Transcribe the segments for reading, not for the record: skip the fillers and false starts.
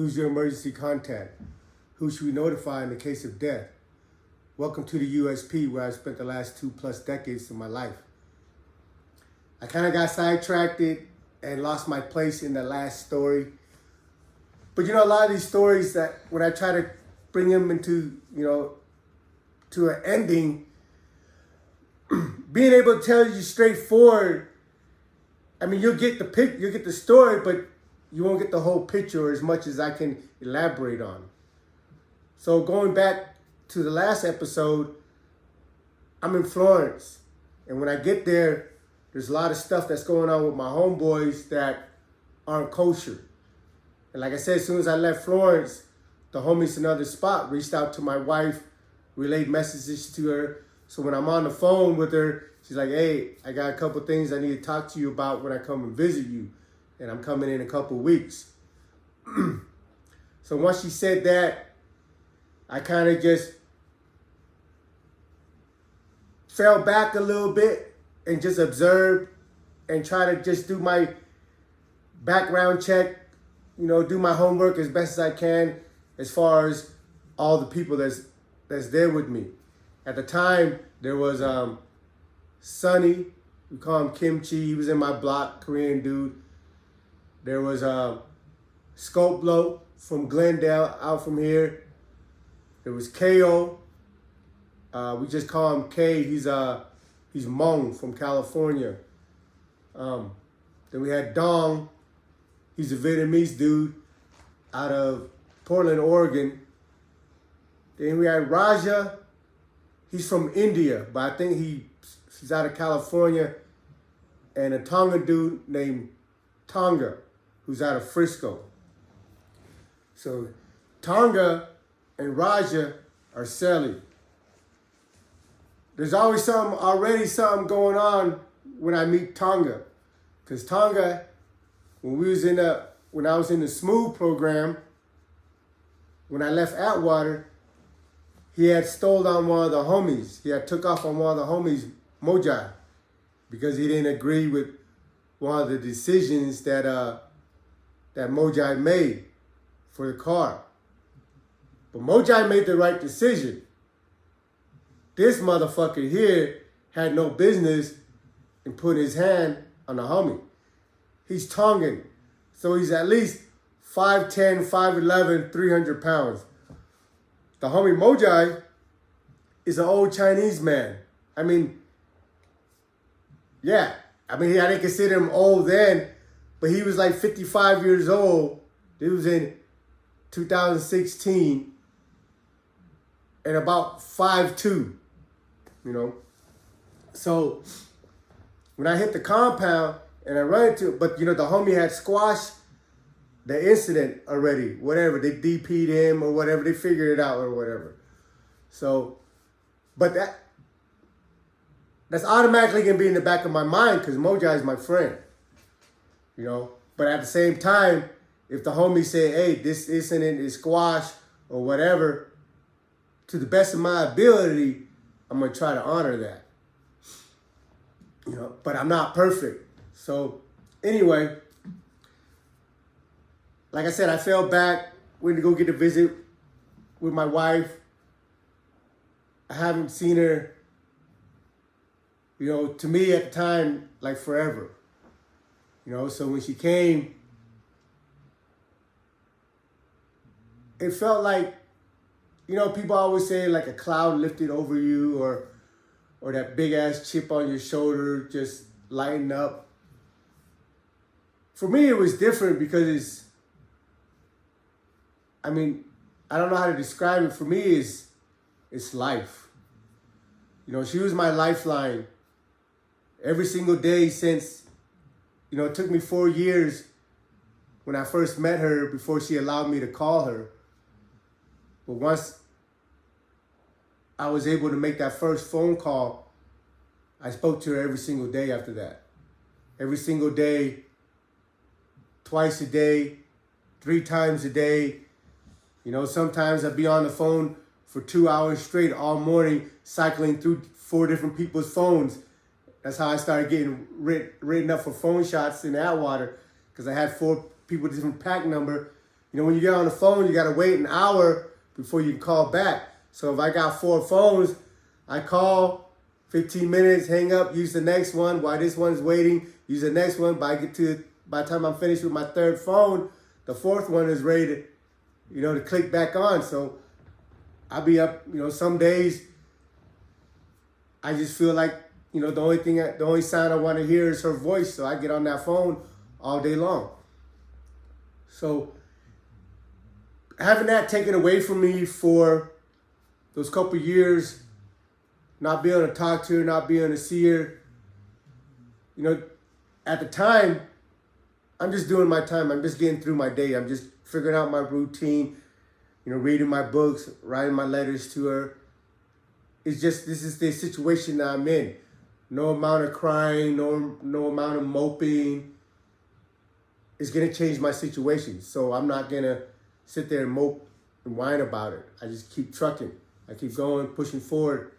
Who's your emergency contact? Who should we notify in the case of death? Welcome to the USP, where I spent the last 2+ decades of my life. I kind of got sidetracked and lost my place in the last story. But a lot of these stories that when I try to bring them into, to an ending, being able to tell you straightforward, you'll get the story, but you won't get the whole picture or as much as I can elaborate on. So going back to the last episode, I'm in Florence. And when I get there, there's a lot of stuff that's going on with my homeboys that aren't kosher. And like I said, as soon as I left Florence, the homies in another spot reached out to my wife, relayed messages to her. So when I'm on the phone with her, she's like, hey, I got a couple things I need to talk to you about when I come and visit you. And I'm coming in a couple weeks. So once she said that, I kind of just fell back a little bit and just observed and try to just do my background check, do my homework as best as I can as far as all the people that's there with me. At the time, there was Sonny, we call him Kimchi. He was in my block, Korean dude. There was Scope Blow from Glendale, out from here. There was KO. We just call him K. He's Hmong from California. Then we had Dong. He's a Vietnamese dude out of Portland, Oregon. Then we had Raja. He's from India, but I think he's out of California. And a Tonga dude named Tonga, who's out of Frisco. So Tonga and Raja are celly. There's always something going on when I meet Tonga. Because Tonga, when I was in the Smooth program, when I left Atwater, he had stole on one of the homies. He had took off on one of the homies, Mojai, because he didn't agree with one of the decisions that Mojai made for the car. But Mojai made the right decision. This motherfucker here had no business in putting his hand on the homie. He's Tongan, so he's at least 5'10", 5'11", 300 pounds. The homie Mojai is an old Chinese man. I didn't consider him old then, but he was like 55 years old. It was in 2016, and about 5'2", So when I hit the compound and I run into it, but the homie had squashed the incident already, whatever. They DP'd him or whatever. They figured it out or whatever. So, but that's automatically going to be in the back of my mind because Mojai is my friend, But at the same time, if the homie say, hey, this incident is squashed or whatever, to the best of my ability, I'm going to try to honor that. But I'm not perfect. So anyway, like I said, I fell back, went to go get a visit with my wife. I haven't seen her, to me at the time, like forever. So when she came, it felt like, people always say like a cloud lifted over you or that big ass chip on your shoulder just lighten up. For me, it was different because I don't know how to describe it. For me, it's life. She was my lifeline every single day since, it took me 4 years when I first met her before she allowed me to call her. But once I was able to make that first phone call, I spoke to her every single day after that. Every single day, twice a day, 3 times a day. Sometimes I'd be on the phone for 2 hours straight all morning, cycling through 4 different people's phones. That's how I started getting written up for phone shots in Atwater, because I had 4 people, different pack number, You know, when you get on the phone, you got to wait an hour before you can call back. So if I got 4 phones, I call, 15 minutes, hang up, use the next one. While this one's waiting, use the next one. By the time I'm finished with my 3rd phone, the 4th one is ready to, to click back on. So I'll be up, some days I just feel like, the only sound I want to hear is her voice. So I get on that phone all day long. So having that taken away from me for those couple years, not being able to talk to her, not being able to see her, at the time, I'm just doing my time. I'm just getting through my day. I'm just figuring out my routine, reading my books, writing my letters to her. It's just, this is the situation that I'm in. No amount of crying, no amount of moping is going to change my situation. So I'm not going to sit there and mope and whine about it. I just keep trucking. I keep going, pushing forward.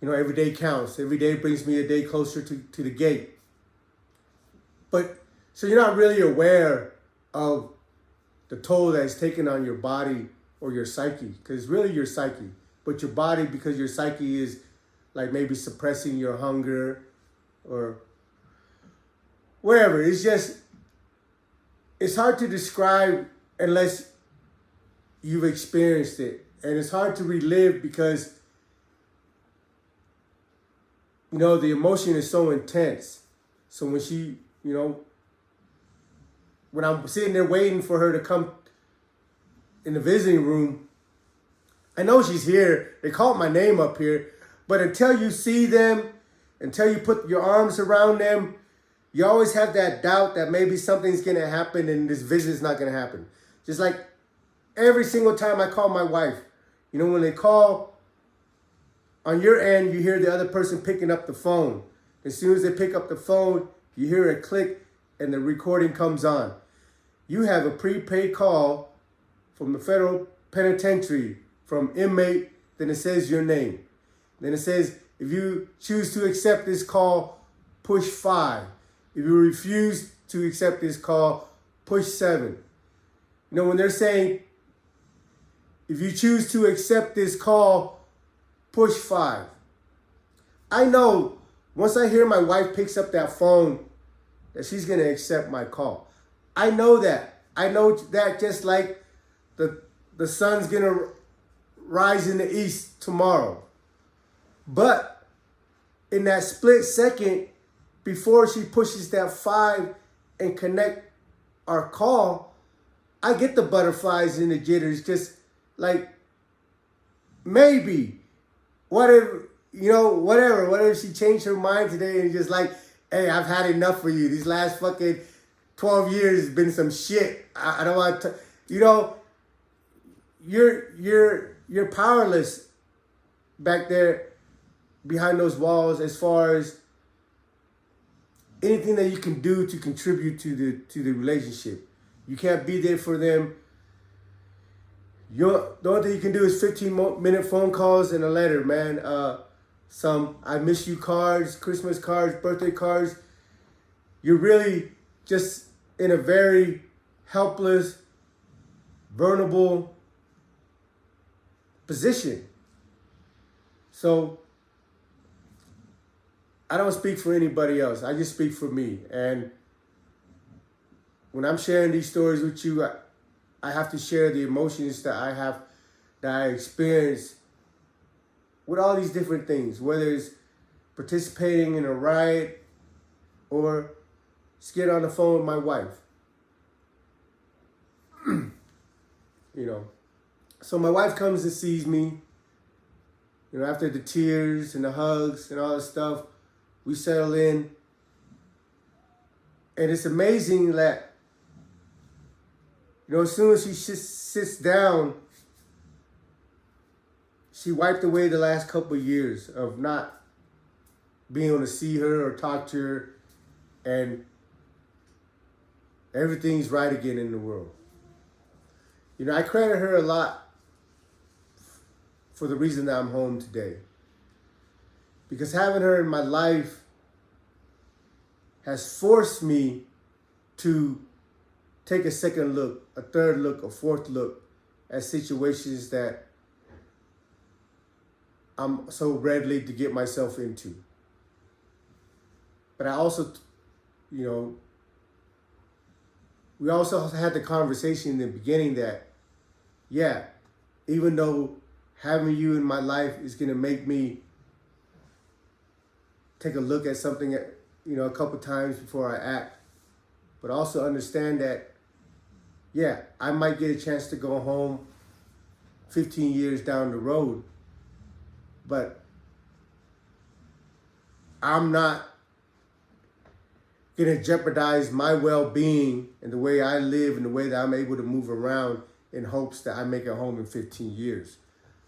Every day counts. Every day brings me a day closer to the gate. But, so you're not really aware of the toll that it's taken on your body or your psyche, because it's really your psyche. But your body, because your psyche is like maybe suppressing your hunger or whatever. It's just, it's hard to describe unless you've experienced it. And it's hard to relive because, the emotion is so intense. So when she, when I'm sitting there waiting for her to come in the visiting room, I know she's here. They called my name up here. But until you see them, until you put your arms around them, you always have that doubt that maybe something's going to happen and this visit's not going to happen. Just like every single time I call my wife, when they call, on your end, you hear the other person picking up the phone. As soon as they pick up the phone, you hear a click and the recording comes on. You have a prepaid call from the federal penitentiary, from Inmate, then it says your name. Then it says, if you choose to accept this call, push 5. If you refuse to accept this call, push 7. When they're saying, if you choose to accept this call, push 5. I know once I hear my wife picks up that phone, that she's going to accept my call. I know that. I know that just like the sun's going to rise in the east tomorrow. But in that split second, before she pushes that 5 and connect our call, I get the butterflies and the jitters. Just like, maybe, whatever she changed her mind today and just like, hey, I've had enough for you. These last fucking 12 years has been some shit. I don't want to, you're powerless back there behind those walls as far as anything that you can do to contribute to the relationship. You can't be there for them. The only thing you can do is 15-minute phone calls and a letter, man. Some I miss you cards, Christmas cards, birthday cards. You're really just in a very helpless, vulnerable position. So I don't speak for anybody else. I just speak for me. And when I'm sharing these stories with you, I have to share the emotions that I experience with all these different things, whether it's participating in a riot or just get on the phone with my wife. So my wife comes and sees me, after the tears and the hugs and all this stuff, we settle in. And it's amazing that, as soon as she sits down, she wiped away the last couple of years of not being able to see her or talk to her, and everything's right again in the world. I credit her a lot for the reason that I'm home today. Because having her in my life has forced me to take a second look, a third look, a fourth look at situations that I'm so readily to get myself into. But I also, we also had the conversation in the beginning that, yeah, even though having you in my life is going to make me take a look at something, a couple times before I act, but also understand that, yeah, I might get a chance to go home 15 years down the road, but I'm not going to jeopardize my well-being and the way I live and the way that I'm able to move around in hopes that I make it home in 15 years.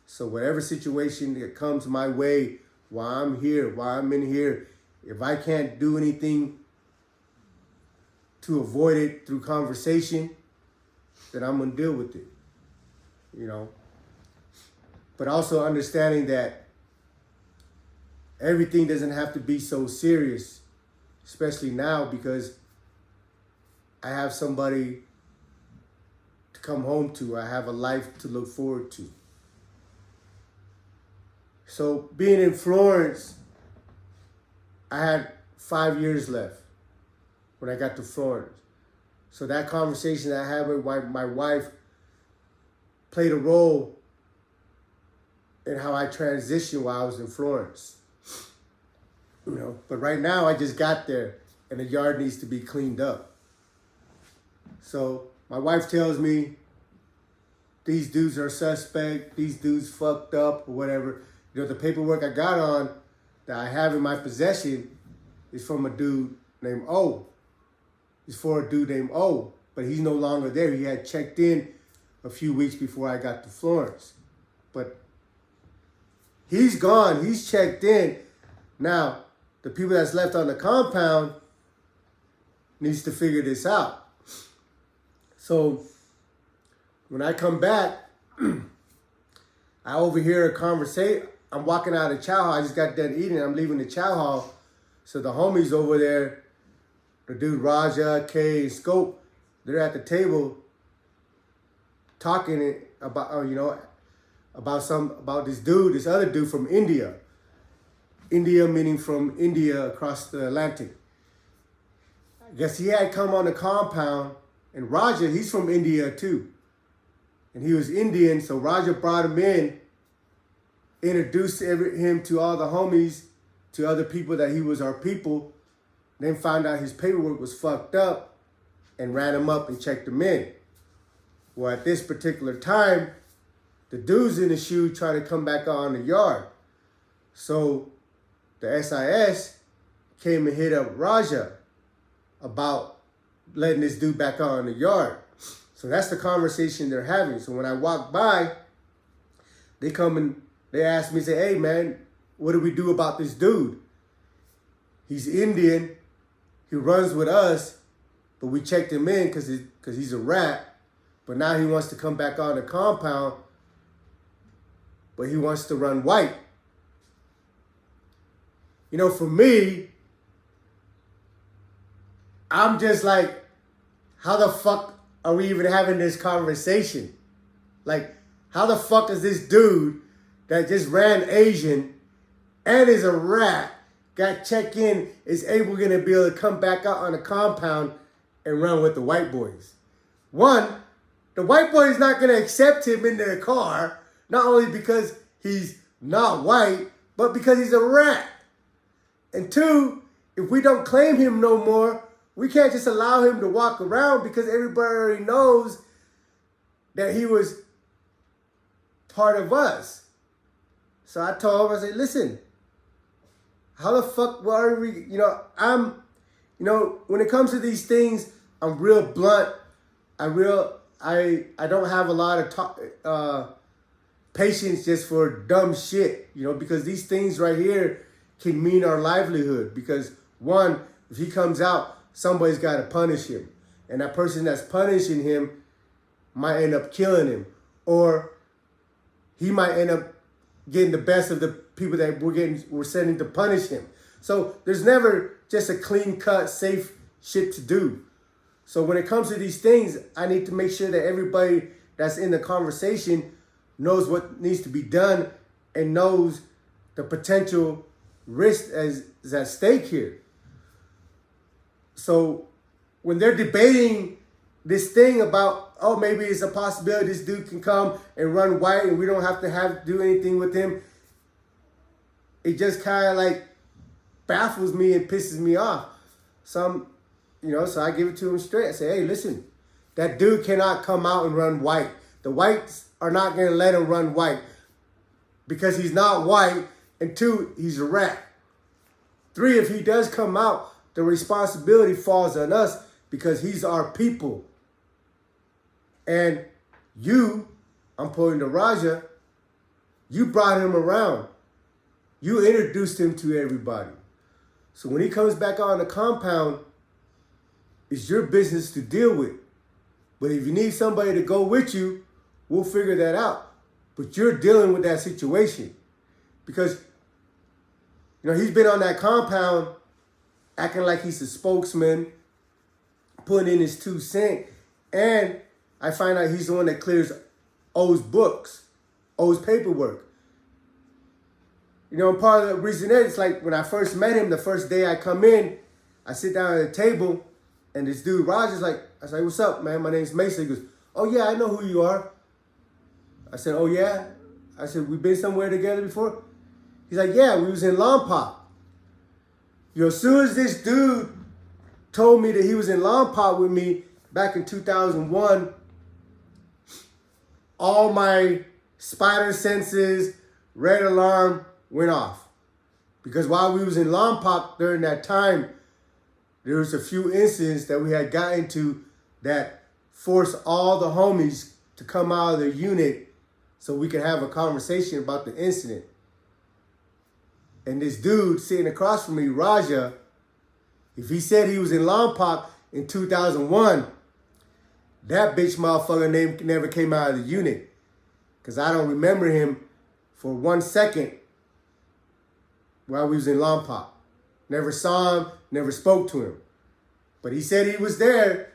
So whatever situation that comes my way while I'm here, while I'm in here, if I can't do anything to avoid it through conversation, then I'm going to deal with it, But also understanding that everything doesn't have to be so serious, especially now, because I have somebody to come home to. I have a life to look forward to. So being in Florence, I had 5 years left when I got to Florence. So that conversation that I had with my wife played a role in how I transitioned while I was in Florence. But right now I just got there and the yard needs to be cleaned up. So my wife tells me these dudes are suspect, these dudes fucked up or whatever. The paperwork I got on that I have in my possession is from a dude named O. It's for a dude named O, but he's no longer there. He had checked in a few weeks before I got to Florence. But he's gone. He's checked in. Now, the people that's left on the compound needs to figure this out. So when I come back, I overhear a conversation. I'm walking out of the chow hall. I just got done eating. I'm leaving the chow hall. So the homies over there, the dude Raja, Kay, and Scope, they're at the table talking about, about this other dude from India. India meaning from India across the Atlantic. I guess he had come on the compound, and Raja, he's from India too. And he was Indian, so Raja brought him in, introduced him to all the homies, to other people that he was our people, then found out his paperwork was fucked up and ran him up and checked him in. Well, at this particular time, the dudes in the shoe tried to come back on the yard. So the SIS came and hit up Raja about letting this dude back on the yard. So that's the conversation they're having. So when I walk by, they come and they ask me, say, hey man, what do we do about this dude? He's Indian, he runs with us, but we checked him in because he's a rat, but now he wants to come back on the compound, but he wants to run white. For me, I'm just like, how the fuck are we even having this conversation? Like, how the fuck is this dude that just ran Asian and is a rat, got checked in, is able to be able to come back out on the compound and run with the white boys? One, the white boy is not going to accept him in their car, not only because he's not white, but because he's a rat. And two, if we don't claim him no more, we can't just allow him to walk around because everybody already knows that he was part of us. So I told him, I said, listen, how the fuck are we, when it comes to these things, I'm real blunt. I don't have a lot of patience just for dumb shit, because these things right here can mean our livelihood. Because one, if he comes out, somebody's got to punish him. And that person that's punishing him might end up killing him. Or he might end up getting the best of the people that we're sending to punish him. So there's never just a clean cut, safe shit to do. So when it comes to these things, I need to make sure that everybody that's in the conversation knows what needs to be done and knows the potential risk is at stake here. So when they're debating this thing about, oh, maybe it's a possibility this dude can come and run white and we don't have to do anything with him, it just kind of like baffles me and pisses me off. So I give it to him straight. I say, hey, listen, that dude cannot come out and run white. The whites are not going to let him run white because he's not white. And 2, he's a rat. 3, if he does come out, the responsibility falls on us because he's our people. And I'm pointing to Raja, you brought him around. You introduced him to everybody. So when he comes back on the compound, it's your business to deal with. But if you need somebody to go with you, we'll figure that out. But you're dealing with that situation. Because, he's been on that compound acting like he's a spokesman, putting in his 2 cents. And I find out he's the one that clears O's books, O's paperwork. And part of the reason is, like, when I first met him, the first day I come in, I sit down at the table, and this dude, Roger's like, I say, what's up, man? My name's Mason. He goes, oh, yeah, I know who you are. I said, oh, yeah? I said, we've been somewhere together before? He's like, yeah, we was in Lompoc. As soon as this dude told me that he was in Lompoc with me back in 2001, all my spider senses, red alarm went off. Because while we was in Lompoc during that time, there was a few incidents that we had got into that forced all the homies to come out of their unit so we could have a conversation about the incident. And this dude sitting across from me, Raja, if he said he was in Lompoc in 2001, that bitch motherfucker name never came out of the unit. Because I don't remember him for 1 second while we was in Lompoc. Never saw him, never spoke to him. But he said he was there.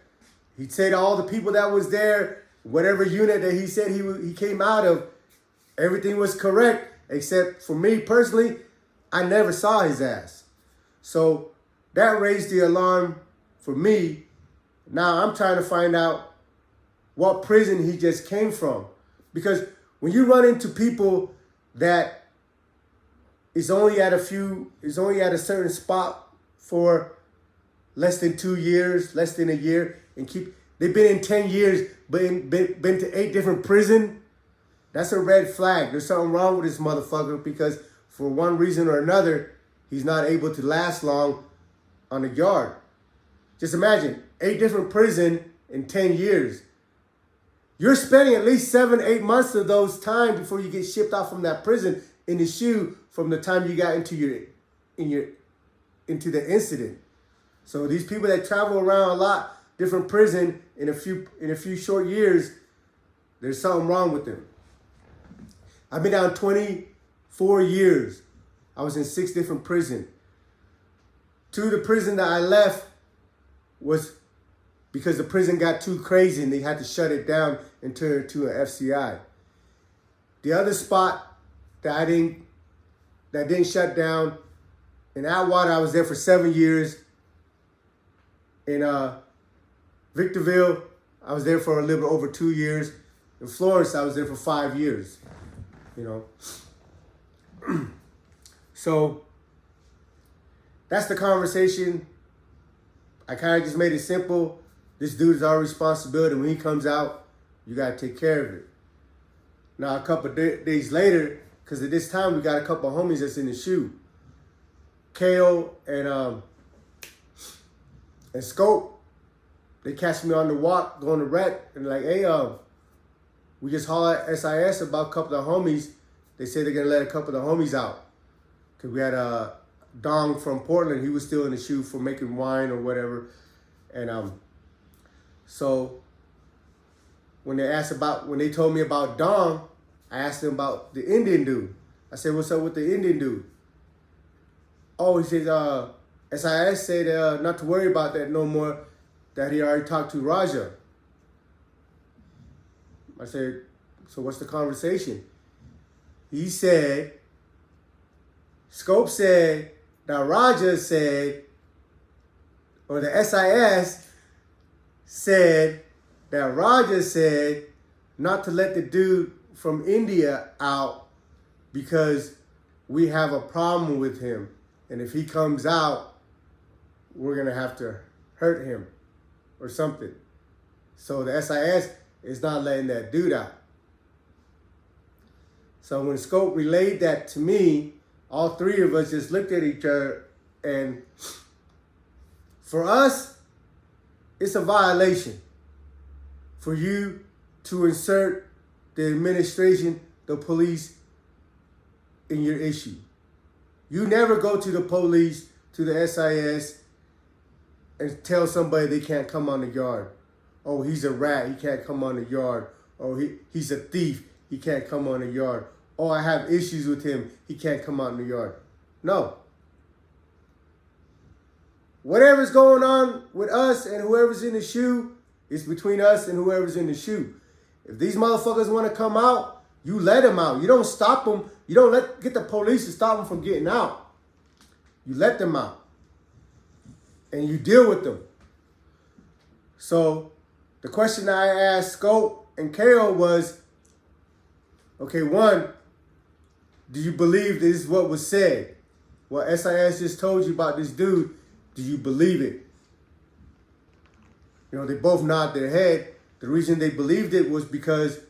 He said all the people that was there, whatever unit that he said he came out of, everything was correct, except for me personally, I never saw his ass. So that raised the alarm for me. Now I'm trying to find out what prison he just came from. Because when you run into people that is only at a certain spot for less than 2 years, less than a year, and they've been in 10 years, but been to 8 different prisons, that's a red flag. There's something wrong with this motherfucker because for one reason or another, he's not able to last long on the yard. Just imagine, 8 different prisons in 10 years. You're spending at least 7-8 months of those time before you get shipped out from that prison in the shoe from the time you got into the incident. So these people that travel around a lot, different prison in a few short years, there's something wrong with them. I've been down 24 years. I was in 6 different prisons. 2 of the prison that I left was because the prison got too crazy and they had to shut it down and turn it to an FCI. The other spot that didn't shut down, in Atwater, I was there for 7 years. In Victorville, I was there for a little over 2 years. In Florence, I was there for 5 years. So that's the conversation. I kind of just made it simple. This dude is our responsibility. When he comes out, you got to take care of it. Now, a couple of days later, because at this time, we got a couple of homies that's in the shoe. KO and Scope, they catch me on the walk, going to rec, and like, hey, we just hollered at SIS about a couple of homies. They say they're going to let a couple of the homies out. Because we had Dong from Portland. He was still in the shoe for making wine or whatever. And so when they told me about Dong, I asked them about the Indian dude. I said, what's up with the Indian dude? Oh, he says, SIS said not to worry about that no more. that he already talked to Raja. I said, so what's the conversation? He said, Scope said that Raja said, or the SIS said that Raja said not to let the dude from India out because we have a problem with him. And if he comes out, we're going to have to hurt him or something. So the SIS is not letting that dude out. So when Scope relayed that to me, all three of us just looked at each other, and for us, it's a violation for you to insert the administration, the police, in your issue. You never go to the police, to the SIS, and tell somebody they can't come on the yard. Oh, he's a rat, he can't come on the yard. Oh, he's a thief, he can't come on the yard. Oh, I have issues with him, he can't come out in the yard. No. Whatever's going on with us and whoever's in the shoe, it's between us and whoever's in the shoe. If these motherfuckers want to come out, you let them out. You don't stop them. You don't get the police to stop them from getting out. You let them out. And you deal with them. So the question I asked Scope and KO was, okay, one, do you believe this is what was said? What SIS just told you about this dude, do you believe it? You know, they both nod their head. The reason they believed it was because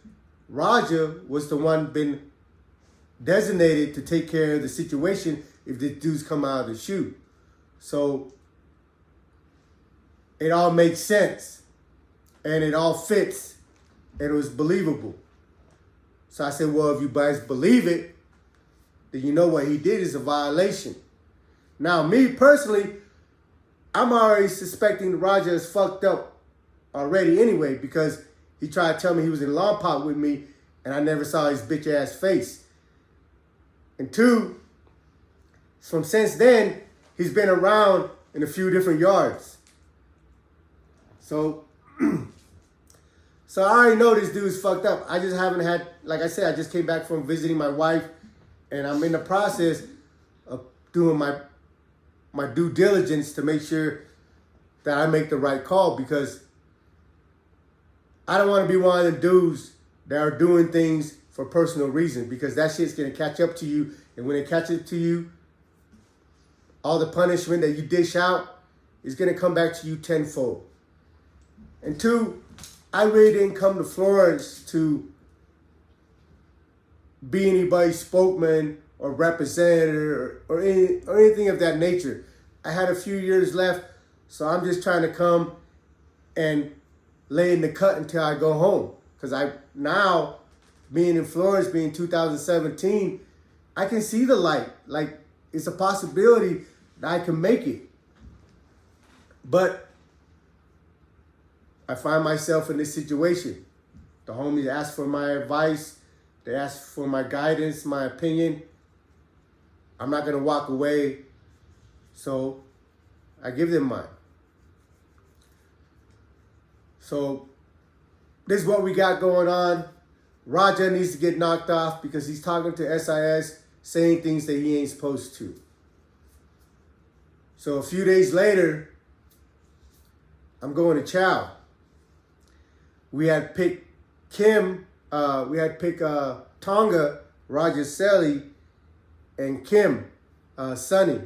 Raja was the one been designated to take care of the situation if the dudes come out of the shoe. So it all makes sense and it all fits and it was believable. So I said, well, if you guys believe it, then you know what he did is a violation. Now, me personally, I'm already suspecting Raja is fucked up already anyway, because he tried to tell me he was in Lompoc with me and I never saw his bitch ass face. And two, from since then, he's been around in a few different yards. So, so I already know this dude's fucked up. I just haven't had, like I said, I just came back from visiting my wife and I'm in the process of doing my due diligence to make sure that I make the right call, because I don't want to be one of the dudes that are doing things for personal reasons, because that shit's going to catch up to you. And when it catches up to you, all the punishment that you dish out is going to come back to you tenfold. And two, I really didn't come to Florence to be anybody's spokesman or representative or anything of that nature. I had a few years left, so I'm just trying to come and lay in the cut until I go home. Because now, being in Florence, being 2017, I can see the light. Like, it's a possibility that I can make it. But I find myself in this situation. The homies ask for my advice. They ask for my guidance, my opinion. I'm not going to walk away, so I give them mine. So this is what we got going on. Raja needs to get knocked off because he's talking to SIS, saying things that he ain't supposed to. So a few days later, I'm going to Chow. We had picked Tonga, Raja Selly, and Kim, Sunny,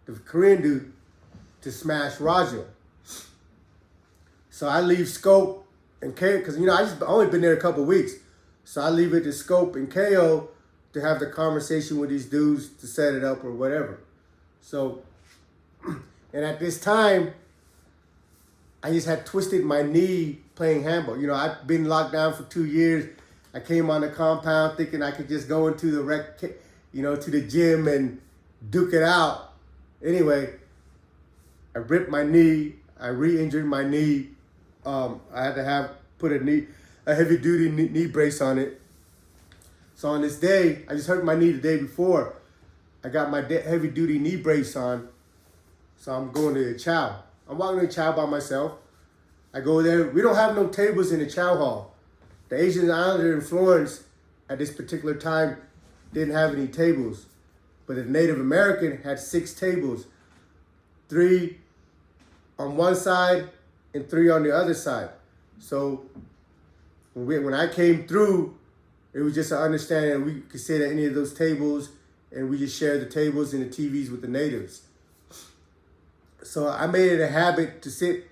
the Korean dude, to smash Raja. So I leave Scope and KO, because, you know, I only been there a couple weeks. So I leave it to Scope and KO to have the conversation with these dudes to set it up or whatever. So, and at this time, I just had twisted my knee playing handball. You know, I've been locked down for 2 years. I came on the compound thinking I could just go into the to the gym and duke it out. Anyway, I ripped my knee. I re-injured my knee. I had to put a heavy-duty knee brace on it. So on this day, I just hurt my knee the day before. I got my heavy-duty knee brace on. So I'm going to the Chow. I'm walking to the Chow by myself. I go there. We don't have no tables in the chow hall. The Asian Islander in Florence at this particular time didn't have any tables. But the Native American had 6 tables. 3 on one side and 3 on the other side. So when I came through, it was just an understanding that we could sit at any of those tables, and we just shared the tables and the TVs with the natives. So I made it a habit to sit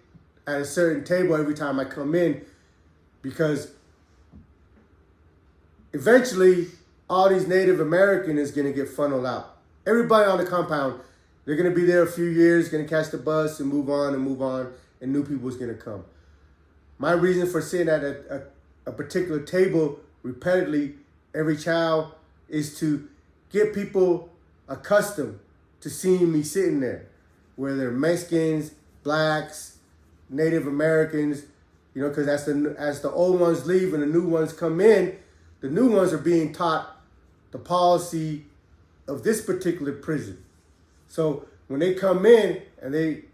at a certain table every time I come in, because eventually all these Native American is going to get funneled out. Everybody on the compound, they're going to be there a few years, going to catch the bus and move on, and new people is going to come. My reason for sitting at a particular table repeatedly every chow is to get people accustomed to seeing me sitting there, whether they're Mexicans, blacks, Native Americans, you know, because as the old ones leave and the new ones come in, the new ones are being taught the policy of this particular prison. So when they come in and they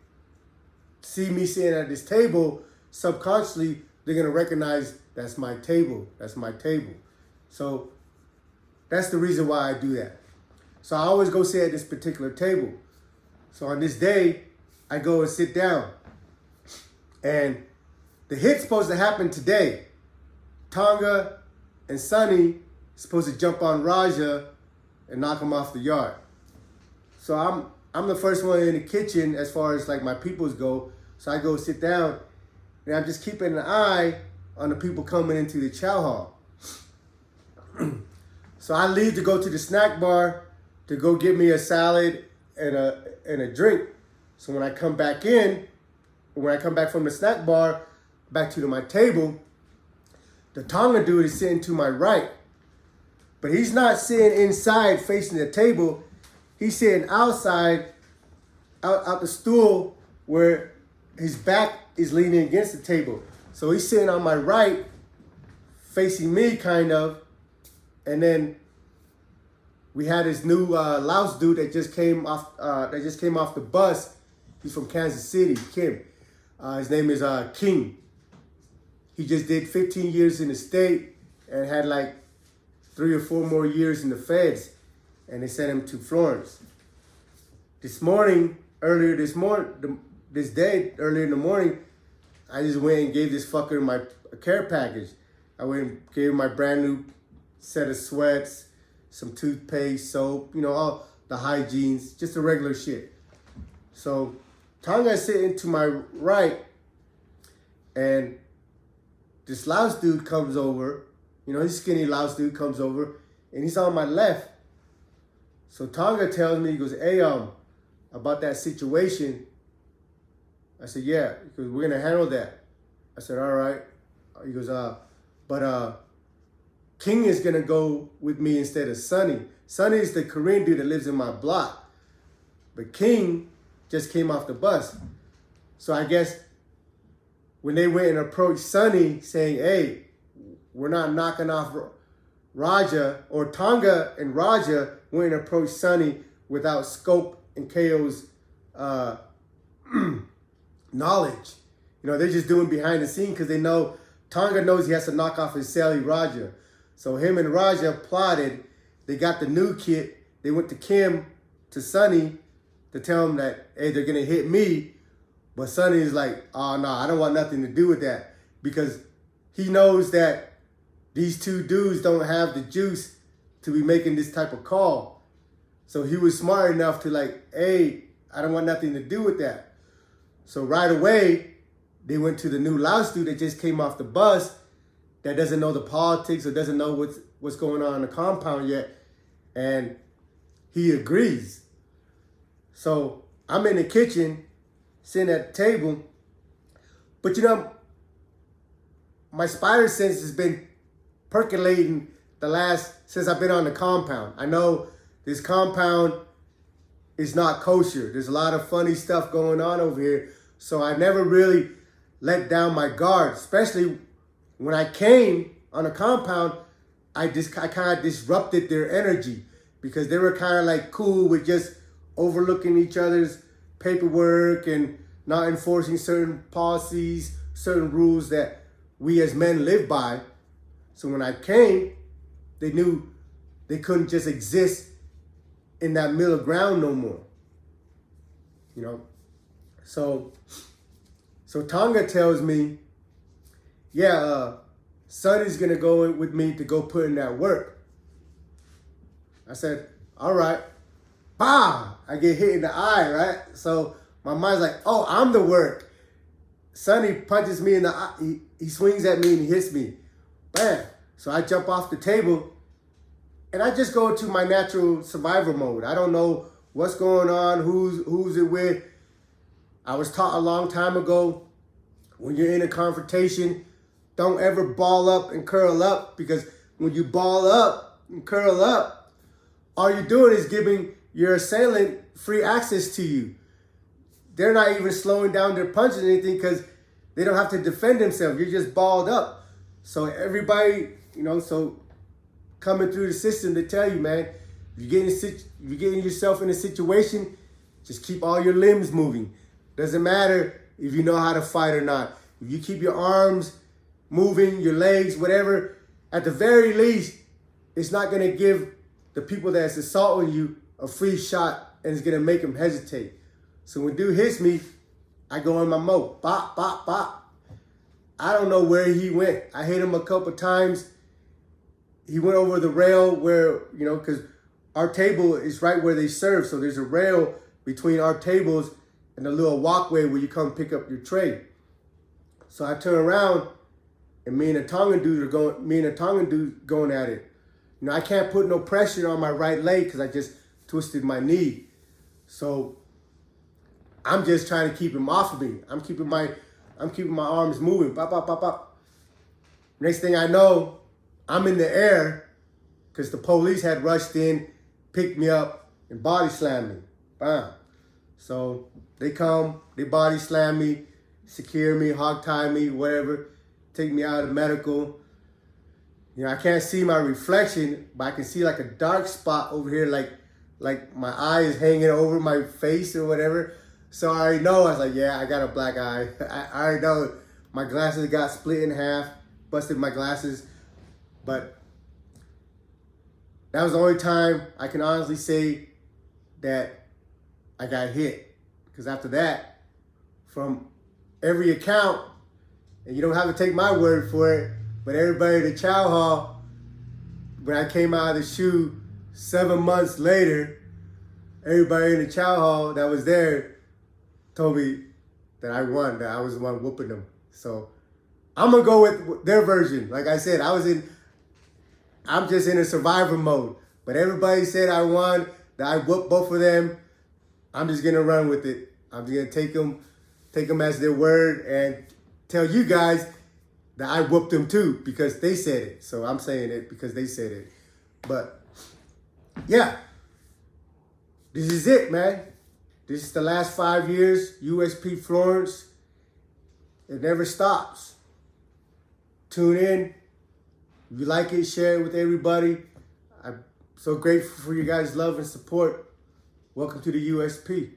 see me sitting at this table, subconsciously, they're going to recognize that's my table. That's my table. So that's the reason why I do that. So I always go sit at this particular table. So on this day, I go and sit down. And the hit's supposed to happen today. Tonga and Sonny supposed to jump on Raja and knock him off the yard. So I'm the first one in the kitchen as far as like my peoples go. So I go sit down, and I'm just keeping an eye on the people coming into the chow hall. So I leave to go to the snack bar to go get me a salad and a drink. So when I come back from the snack bar back to my table, the Tonga dude is sitting to my right. But he's not sitting inside facing the table. He's sitting outside, out the stool where his back is leaning against the table. So he's sitting on my right, facing me kind of. And then we had this new Laos dude that just came off the bus. He's from Kansas City, Kim. His name is King. He just did 15 years in the state and had like 3 or 4 more years in the feds, and they sent him to Florence. Earlier in the morning, I just went and gave this fucker my care package. I went and gave him my brand new set of sweats, some toothpaste, soap, you know, all the hygienes, just the regular shit. So Tonga is sitting to my right, and this Laos dude comes over. You know, he's skinny Laos dude comes over, and he's on my left. So Tonga tells me, he goes, hey, about that situation. I said, yeah, because we're gonna handle that. I said, all right. He goes, but King is gonna go with me instead of Sonny. Sonny is the Korean dude that lives in my block. But King just came off the bus. So I guess when they went and approached Sonny saying, hey, we're not knocking off Raja, or Tonga and Raja went and approached Sonny without Scope and KO's knowledge. You know, they're just doing behind the scene because they know Tonga knows he has to knock off his Sally Raja. So him and Raja plotted. They got the new kit. They went to Kim, to Sonny, to tell him that, hey, they're going to hit me. But Sonny is like, oh, no, I don't want nothing to do with that. Because he knows that these two dudes don't have the juice to be making this type of call. So he was smart enough to like, hey, I don't want nothing to do with that. So right away, they went to the new Laos dude that just came off the bus that doesn't know the politics or doesn't know what's going on in the compound yet. And he agrees. So I'm in the kitchen, sitting at the table. But you know, my spider sense has been percolating since I've been on the compound. I know this compound is not kosher. There's a lot of funny stuff going on over here. So I never really let down my guard, especially when I came on the compound. I kind of disrupted their energy because they were kind of like cool with just overlooking each other's paperwork and not enforcing certain policies, certain rules that we as men live by. So when I came, they knew they couldn't just exist in that middle ground no more. You know? So Tonga tells me, yeah, Sonny's gonna go in with me to go put in that work. I said, all right. Bah! I get hit in the eye, right? So my mind's like, oh, I'm the work. Sonny punches me in the eye. He swings at me and he hits me. Bam! So I jump off the table and I just go into my natural survivor mode. I don't know what's going on, who's it with. I was taught a long time ago, when you're in a confrontation, don't ever ball up and curl up, because when you ball up and curl up, all you're doing is giving your assailant free access to you. They're not even slowing down their punches or anything because they don't have to defend themselves. You're just balled up. So everybody, so coming through the system to tell you, man, if you're getting yourself in a situation, just keep all your limbs moving. Doesn't matter if you know how to fight or not. If you keep your arms moving, your legs, whatever, at the very least, it's not going to give the people that's assaulting you a free shot, and it's going to make them hesitate. So when dude hits me, I go in my mode. Bop, bop, bop. I don't know where he went. I hit him a couple times. He went over the rail where, because our table is right where they serve. So there's a rail between our tables and a little walkway where you come pick up your tray. So I turn around and me and a Tongan dude going at it. I can't put no pressure on my right leg because I just twisted my knee. So I'm just trying to keep him off of me. I'm keeping my arms moving. Bop, bop, bop, bop. Next thing I know, I'm in the air because the police had rushed in, picked me up, and body slammed me. Bam. So they come, they body slam me, secure me, hog tie me, whatever, take me out of medical. I can't see my reflection, but I can see like a dark spot over here, like my eye is hanging over my face or whatever. So I already know. I was like, yeah, I got a black eye. I already know my glasses got split in half, busted my glasses. But that was the only time I can honestly say that I got hit. Because after that, from every account, and you don't have to take my word for it, but everybody at the chow hall, when I came out of the shoe 7 months later, everybody in the chow hall that was there told me that I won, that I was the one whooping them. So I'm gonna go with their version. Like I said, I'm just in a survivor mode. But everybody said I won, that I whooped both of them. I'm just gonna run with it. I'm just gonna take them as their word and tell you guys that I whooped them too because they said it. So I'm saying it because they said it. But yeah, this is it, man. This is the last 5 years, USP Florence. It never stops. Tune in. If you like it, share it with everybody. I'm so grateful for you guys' love and support. Welcome to the USP.